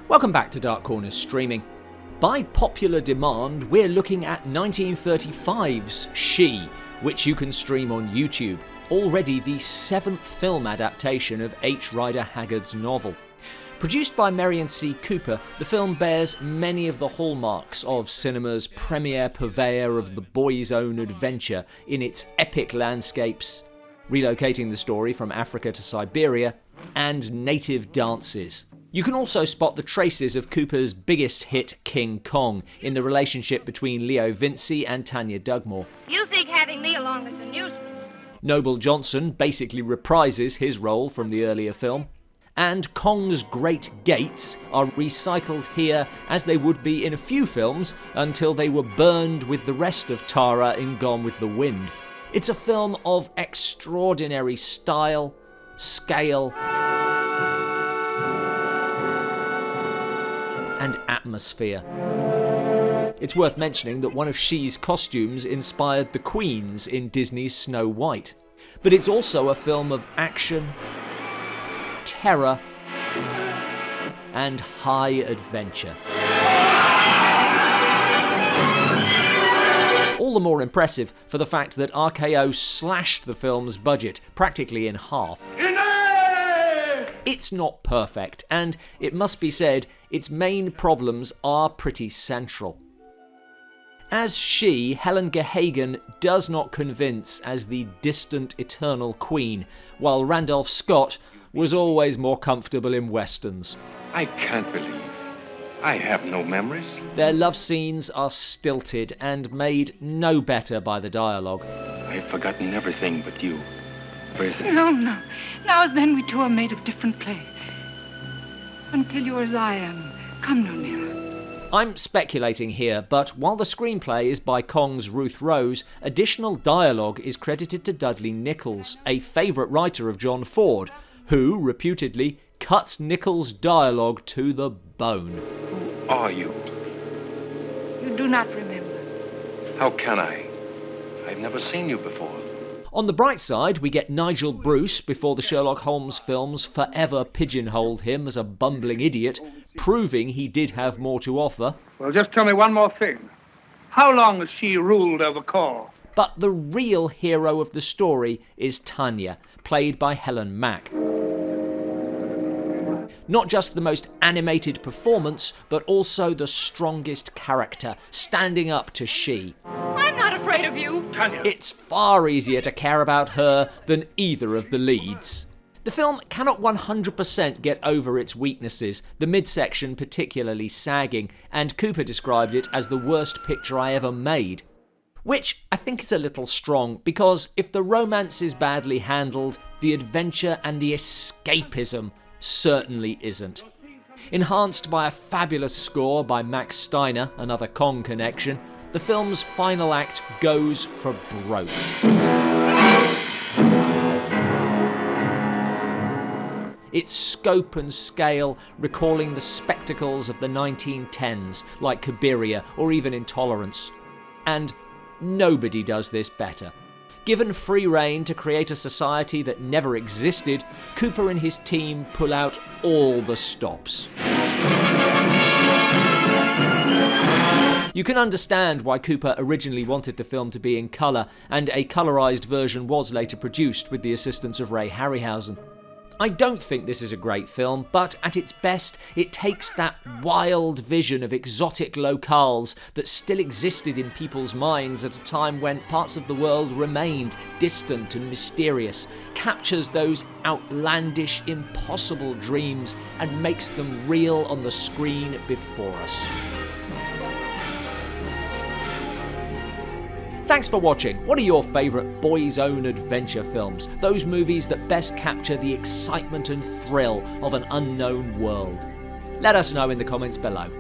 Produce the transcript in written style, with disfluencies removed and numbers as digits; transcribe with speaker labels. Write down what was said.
Speaker 1: Welcome back to Dark Corners Streaming. By popular demand, we're looking at 1935's She, which you can stream on YouTube, already the 7th film adaptation of H. Rider Haggard's novel. Produced by Merian C. Cooper, the film bears many of the hallmarks of cinema's premier purveyor of the boy's own adventure in its epic landscapes, relocating the story from Africa to Siberia, and native dances. You can also spot the traces of Cooper's biggest hit, King Kong, in the relationship between Leo Vinci and Tanya Dugmore.
Speaker 2: You think having me along is a nuisance?
Speaker 1: Noble Johnson basically reprises his role from the earlier film. And Kong's great gates are recycled here as they would be in a few films until they were burned with the rest of Tara in Gone with the Wind. It's a film of extraordinary style, scale, and atmosphere. It's worth mentioning that one of She's costumes inspired the Queen's in Disney's Snow White. But it's also a film of action, terror, and high adventure. All the more impressive for the fact that RKO slashed the film's budget practically in half. It's not perfect, and it must be said, its main problems are pretty central. As She, Helen Gehagen does not convince as the distant eternal queen, while Randolph Scott was always more comfortable in westerns.
Speaker 3: I can't believe I have no memories.
Speaker 1: Their love scenes are stilted and made no better by the dialogue.
Speaker 3: I've forgotten everything but you. Prison.
Speaker 2: No. Now as then we two are made of different clay. Until you're as I am. Come no nearer.
Speaker 1: I'm speculating here, but while the screenplay is by Kong's Ruth Rose, additional dialogue is credited to Dudley Nichols, a favourite writer of John Ford, who, reputedly, cuts Nichols' dialogue to the bone.
Speaker 3: Who are you?
Speaker 2: You do not remember.
Speaker 3: How can I? I've never seen you before.
Speaker 1: On the bright side, we get Nigel Bruce before the Sherlock Holmes films forever pigeonholed him as a bumbling idiot, proving he did have more to offer.
Speaker 4: Well, just tell me one more thing. How long has she ruled over Kor?
Speaker 1: But the real hero of the story is Tanya, played by Helen Mack. Not just the most animated performance, but also the strongest character, standing up to She.
Speaker 2: I'm not afraid of you.
Speaker 4: Tanya.
Speaker 1: It's far easier to care about her than either of the leads. The film cannot 100% get over its weaknesses, the midsection particularly sagging, and Cooper described it as the worst picture I ever made. Which I think is a little strong, because if the romance is badly handled, the adventure and the escapism certainly isn't. Enhanced by a fabulous score by Max Steiner, another Kong connection, the film's final act goes for broke. Its scope and scale recalling the spectacles of the 1910s, like Cabiria or even Intolerance. And nobody does this better. Given free rein to create a society that never existed, Cooper and his team pull out all the stops. You can understand why Cooper originally wanted the film to be in colour, and a colourised version was later produced with the assistance of Ray Harryhausen. I don't think this is a great film, but at its best, it takes that wild vision of exotic locales that still existed in people's minds at a time when parts of the world remained distant and mysterious, captures those outlandish, impossible dreams, and makes them real on the screen before us. Thanks for watching. What are your favourite boys' own adventure films? Those movies that best capture the excitement and thrill of an unknown world? Let us know in the comments below.